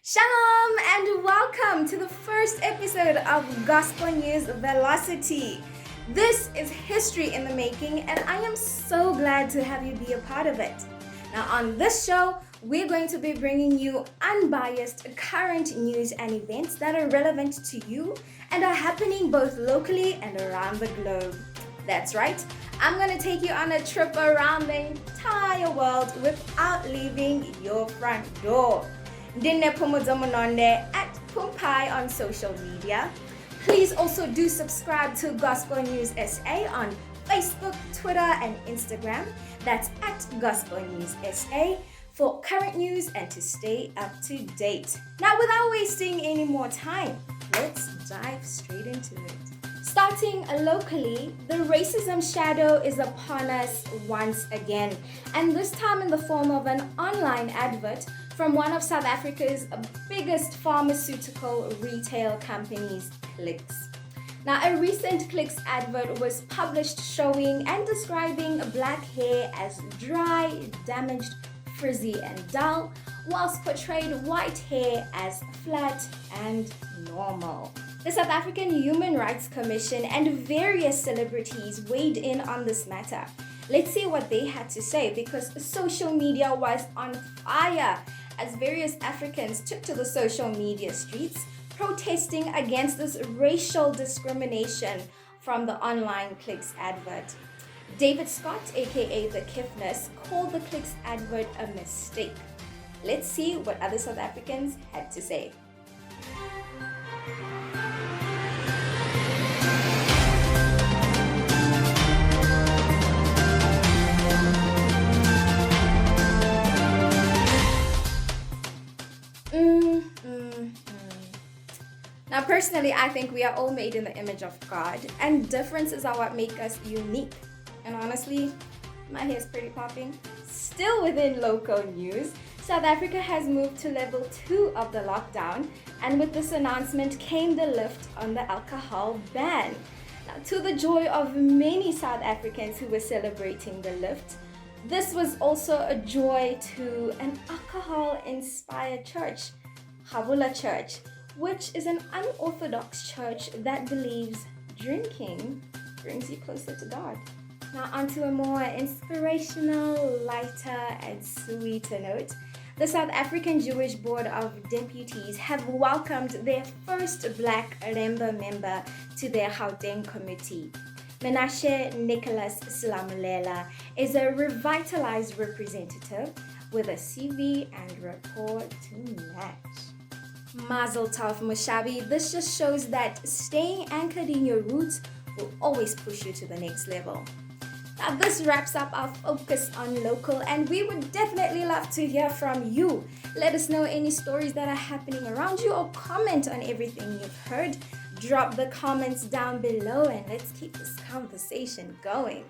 Shalom and welcome to the first episode of Gospel News Velocity. This is history in the making and I am so glad to have you be a part of it. Now on this show, we're going to be bringing you unbiased current news and events that are relevant to you and are happening both locally and around the globe. That's right, I'm going to take you on a trip around the entire world without leaving your front door. Phumuzo Munonde at Pumpai on social media. Please also do subscribe to GospelNewsSA on Facebook, Twitter, and Instagram. That's at GospelNewsSA for current news and to stay up to date. Now, without wasting any more time, let's dive straight into it. Starting locally, the racism shadow is upon us once again, and this time in the form of an online advert from one of South Africa's biggest pharmaceutical retail companies, Clicks. Now, a recent Clicks advert was published showing and describing black hair as dry, damaged, frizzy, and dull, whilst portrayed white hair as flat and normal. The South African Human Rights Commission and various celebrities weighed in on this matter. Let's see what they had to say, because social media was on fire as various Africans took to the social media streets protesting against this racial discrimination from the online Clicks advert. David Scott, aka the Kiffness, called the Clicks advert a mistake. Let's see what other South Africans had to say. Now, personally, I think we are all made in the image of God, and differences are what make us unique. And honestly, my hair is pretty popping. Still within local news, South Africa has moved to level 2 of the lockdown, and with this announcement came the lift on the alcohol ban. Now, to the joy of many South Africans who were celebrating the lift, this was also a joy to an alcohol-inspired church, Havula Church, which is an unorthodox church that believes drinking brings you closer to God. Now onto a more inspirational, lighter, and sweeter note. The South African Jewish Board of Deputies have welcomed their first Black Remba member to their Gauteng committee. Menashe Nicholas Slamulela is a revitalized representative with a CV and rapport to match. Mazel tov, Mushabi. This just shows that staying anchored in your roots will always push you to the next level. Now, this wraps up our focus on local, and we would definitely love to hear from you. Let us know any stories that are happening around you or comment on everything you've heard. Drop the comments down below and let's keep this conversation going.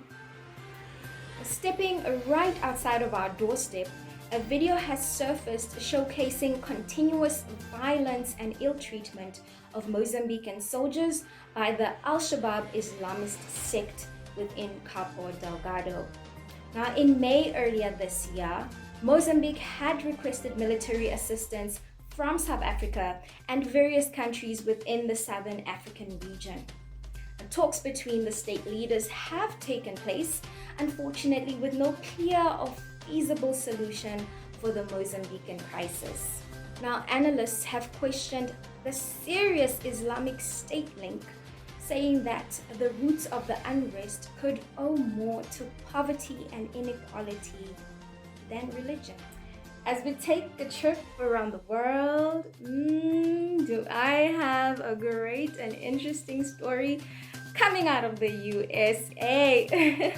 Stepping right outside of our doorstep, a video has surfaced showcasing continuous violence and ill treatment of Mozambican soldiers by the Al-Shabaab Islamist sect within Cabo Delgado. Now, in May earlier this year, Mozambique had requested military assistance from South Africa and various countries within the Southern African region. Talks between the state leaders have taken place, unfortunately with no clear or feasible solution for the Mozambican crisis. Now, analysts have questioned the serious Islamic State link, saying that the roots of the unrest could owe more to poverty and inequality than religion. As we take a trip around the world, do I have a great and interesting story coming out of the USA.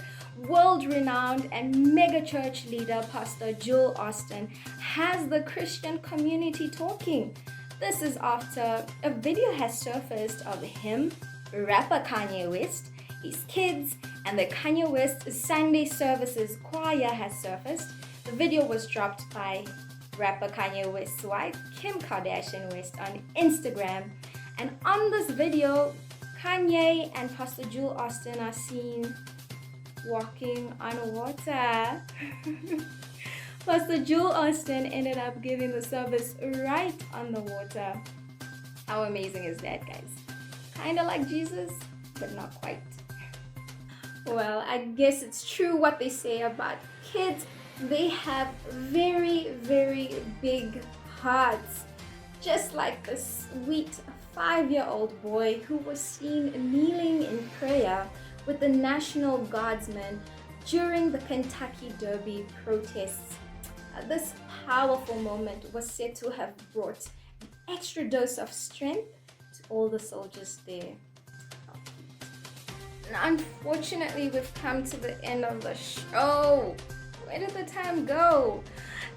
World-renowned and mega-church leader Pastor Joel Austin has the Christian community talking. This is after a video has surfaced of him, rapper Kanye West, his kids, and the Kanye West Sunday Services choir has surfaced. The video was dropped by rapper Kanye West's wife, Kim Kardashian West, on Instagram. And on this video, Kanye and Pastor Joel Austin are seen walking on water. Pastor Joel Austin ended up giving the service right on the water. How amazing is that, guys? Kind of like Jesus, but not quite. Well, I guess it's true what they say about kids. They have very, very big hearts. Just like the sweet 5-year-old boy who was seen kneeling in prayer with the National Guardsmen during the Kentucky Derby protests. This powerful moment was said to have brought an extra dose of strength to all the soldiers there. And unfortunately, we've come to the end of the show. Where did the time go?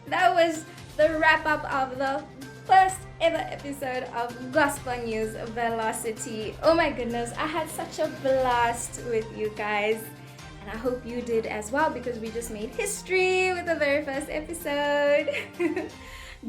That was the wrap up of the first ever episode of Gospel News Velocity. Oh my goodness, I had such a blast with you guys. And I hope you did as well, because we just made history with the very first episode.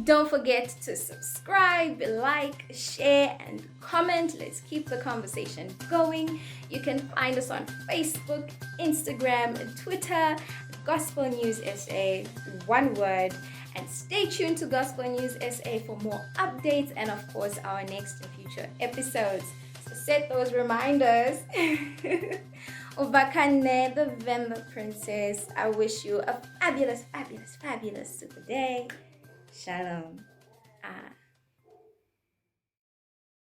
Don't forget to subscribe, like, share, and comment. Let's keep the conversation going. You can find us on Facebook, Instagram, and Twitter, Gospel News SA, one word. And stay tuned to Gospel News SA for more updates and, of course, our next and future episodes. So set those reminders. Ovakane, the Vemba Princess, I wish you a fabulous, fabulous, fabulous super day. Shalom.